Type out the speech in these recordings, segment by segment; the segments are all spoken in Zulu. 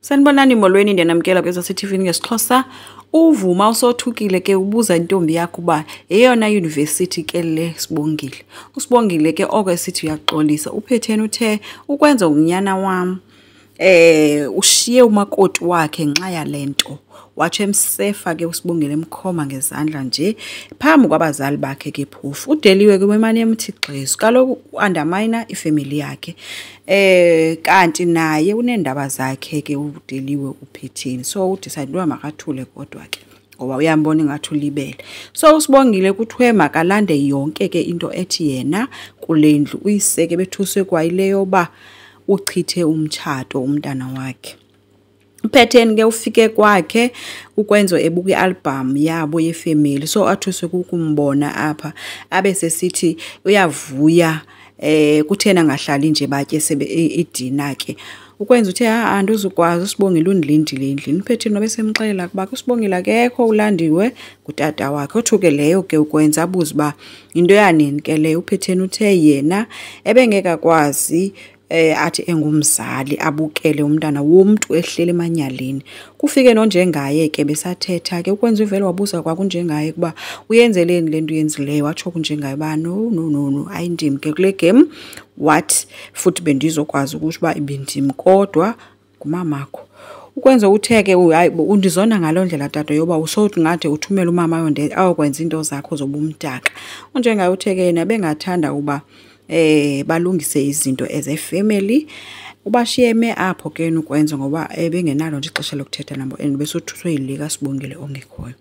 Sanibonani molweni ndiyanamkela kweza TV ngesixhosa. Uvuma usothukile ke ubuza intombi yakho uba eyona university ke le Sibongile. Usibongile ke okwesithi uyaxolisa uPhetheni uthe ukwenza unyana wam ushiye umakoti wakhe nxa yalento. Watsho emsefa ke uSibongile emkhoma ngezandla nje phambi kwabazali bakhe ke phofu. Udeliwe ke wemane emthixezo kaloku undermine ifamily yakhe. Kanti naye unendaba zakhe ke udeliwe uPhetheni. So udecide uba makathule kodwa ke ngoba uyambona ingathi ulibele. So uSibongile kuthiwe makalande yonke ke into ethi yena kulendlu uyiseke bethuswe kwayileyo ba uchithe umtshato umntana wakhe. uPhetheni ke ufike kwakhe ukwenzo ebuka ialbum yabo yefamily. So athuswe ukumbona apha abese sithi uyavuya kuthena ngahlali nje batye sebe idina ke. Ukwenza uthe anduzukwazi uSibongile undilindile endlini. uPhetheni nobe semxelela kuba uSibongile akekho ulandiwe kutata wakhe. Othuke leyo ke ukwenza abuza ba into yanini ke leyo. uPhetheni uthe yena ebengeka kwazi athi engumzali abukele umntana womuntu ehlele emanyaleni. Kufike nonjengaye ke besathetha ke ukwenza uvele wabuza kwakunjengaye kuba uyenzeleni lento uyenzileyo. Watsho kunjengaye ba no ayindimi ke kule game what futhi bendizokwazi ukuthi ba ibindimi kodwa kumamakho. Ukwenza utheke hayi undizona ngalondlela tata yoba usothi ngathi uthumela umama yonde awukwenza into zakho zobumdaka. Unjengaye utheke yena bengathanda uba balungise izinto as a family. Ubashiyeme apho ke ukwenza ngoba bengenalo nje ixesha lokuthetha nabo and besothuthwe yilika Sibongile ongekhoyo.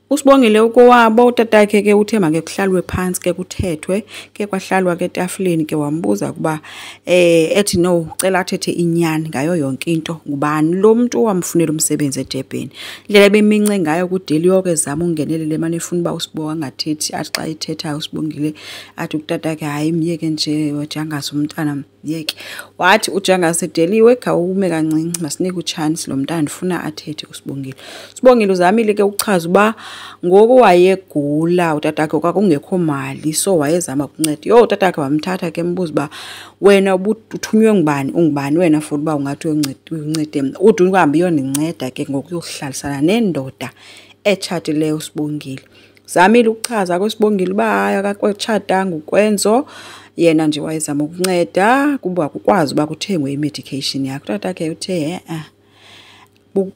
uSibongile ukowabo utatakhe ke uthe make kuhlalwe phansi ke kuthethwe ke kwahlalwa ke etafuleni ke wambuza kuba ethi no ucela athethe inyani ngayo yonke into ngubani lo muntu owamfunela umsebenzi eDurban. Indlela bemince ngayo kudeliwe ke zama ungenelele manje efuna ba uSibonga angathethi athi xa ethetha uSibongile athi utatakhe hayi myeke nje wajangasa umntana yeke. Wathi ujangasa edeliwe khawume kancinci masinike uchance lo mntana ndifuna athethe uSibongile. uSibongile uzamile ke ukuchaza uba ngoku wayegula utatakhe kwakungekho mali so wayezama ukunceda. Utatakhe wamthatha ke mbuza ba wena uthunywe ngubani ungubani wena futhi ba ungathi uyoncede mina. Uthi ungahambi yoninceda ke ngoku yokuhlalisana nendoda etshatileyo uSibongile. Zamile ukuchaza kweSibongile ba hayi akakwetshatanga ukwenzo yena nje wayezama ukunceda kuba kukwazi uba kuthengwe imedication yakhe. Utatakhe uthe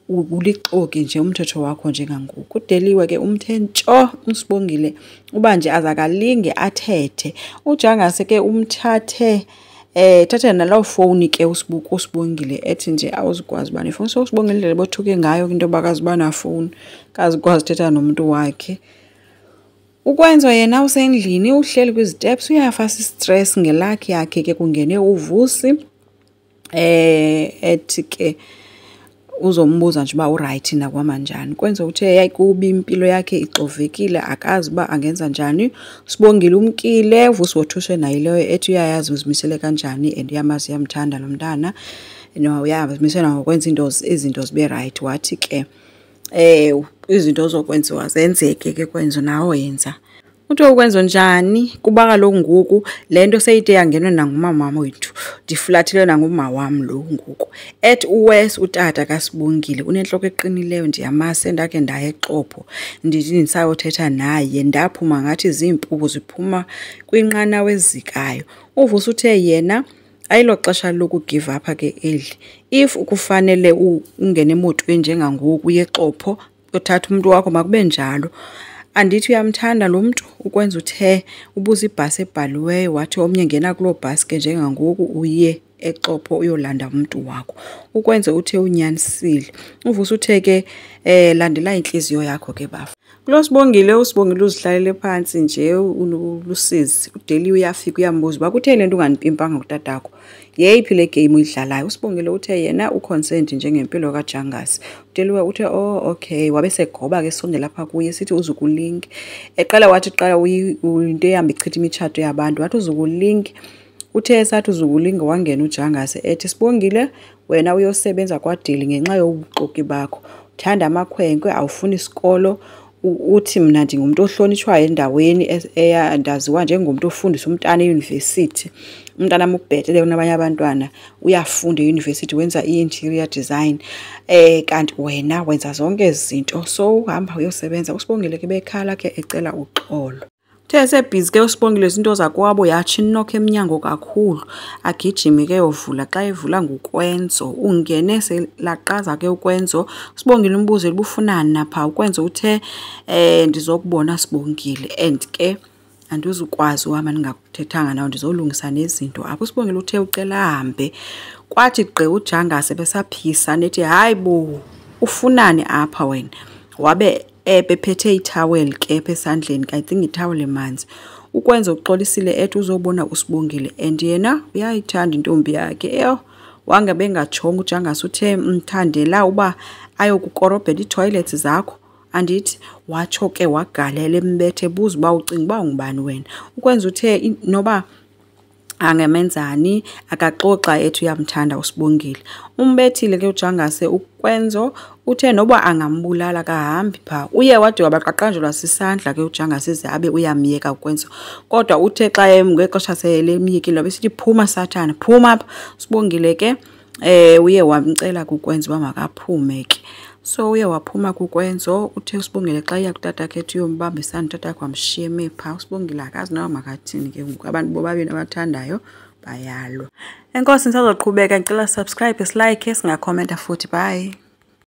ulixoki nje umthetho wakho njengangoku. Kudeliwe ke umthentsho uSibongile uba nje azakalinge athethe. Ujangase ke umthathe thatha nalawo phone ke uSibongile ethi nje awuzikwazi uba nefone. So uSibongile indlela bothuke ngayo into bakazi bana phone kazi kwazi thetha nomuntu wakhe. Ukwenza yena usendlini uhleli kwisteps uyafasa stress ngelakhi yakhe ke kungene uvusi ethi ke uzombuza nje uba uright na kwamanjani. Kwenza uthe yayikubi impilo yakhe ixovekile akazi uba angenza njani. uSibongile umkile uvusi wothuswe nayo leyo ethi uyayazi uzimisele kanjani and uyamazi yamthanda lo mntana no uyazimisela ngokwenza izinto zibe right. Wathi ke izinto zokwenziwa zenzeke ke kwenza nawo yenza. Uthi ukwenza njani kuba kaloku ngoku lento seyide yangenwe nangumama wethu ndiflathile nanguma wami lo ngoku ethi uwes utata kaSibongile unenhloko eqinileyo ndiyamase endake ndaye eXhopho ndithi ndisayothetha naye ndaphuma ngathi izimpuku ziphuma kwinqana wezikayo. Uvusa uthe yena ayilo xesha lokugive up ke eli if ukufanele ungene emotweni njengangoku yeXhopho uthatha umuntu wakho makube njalo. Andithi uyamthanda lo muntu. Ukwenza uthe ubuza ibhasi ebhaliweyo wathi omnye ngena kulo bhasi ke njengangoku uye eXhopho uyolanda umuntu wakho. Ukwenza uthe unyanisile. Uvusa uthe ke landela inhliziyo yakho ke bafa. Kulo Sibongile uSibongile uzihlalele phansi nje ulusizi udeliwe uyafika uyambuza ba kutheni lento unganipimpanga kutatakho yeyiphi le game uyidlalayo. uSibongile uthe yena uconsent njengempilo kaJangasi. Udeliwe uthe okay wabese goba ke sonke lapha kuye sithi uzukulink eqala wathi qala into ehamba ichitha imitshato yabantu wathi uzukulink. Uthe esathi uzukulink wangena uJangasi ethi Sibongile wena uyosebenza kwaDili ngenxa yobuxoki bakho. Uthanda amakhwenkwe awufuni isikolo uthi mina ndingumuntu ohlonishwayo endaweni eyandaziwa njengomuntu ofundisa umntana e-university. Umntana mukubhetele kunabanye abantwana uyafunda e-university wenza i-interior design kanti wena wenza zonke izinto. So uhamba uyosebenza. uSibongile ke bekhala ke ecela uxolo. Esebhizi ke uSibongile izinto zakwabo yathi inokho eminyango kakhulu agijime ke yovula. Xa evula nguKwenzo ungene selaqaza ke uKwenzo. uSibongile umbuzo ubufunani napha. uKwenzo uthe ndizokubona Sibongile and ke andizukwazi uhamba ningakuthethanga nawe, ndizolungisa nezinto apho. uSibongile uthe ucela ahambe. Kwathi gqe uJangase besaphisa nethi hayibo ufunani apha wena. Wabe bephethe ithaweli ke esandleni, I think ithaweli emanzi. uKwenzo uxolisile ethi uzobona uSibongile and yena uyayithanda intombi yakhe. Wangabe ngajonga uJangase uthe mthandela uba ayokukorobhela itoilets zakho. Andithi watsho ke wagalela embethe buza uba ucinga uba ungubani wena. uKwenzo uthe noba angamenzani akaxoxa ethi uyamthanda uSibongile. Umbethile ke uJangase uKwenzo uthe noba angambulala kahambi pha. Uye wade wabaqaqanjelwa sisandla ke uJangase ize abe uyamyeka uKwenzo. Kodwa uthe xa ngexesha selemyekile besithi phuma sathana phuma apha. uSibongile ke uye wamcela kuKwenzo uba makaphume ke. So uye waphuma kuKwenzo. Uthe uSibongile xa iya kutata ke ethi uyombambisana utata kwamshiya eme pha. uSibongile akazi nawe makathini ke ngoku abantu bobabini abathandayo bayalwa. Enkosi, nisazoqhubeka. Ngicela subscribe, like, singakhomenta futhi. Bye.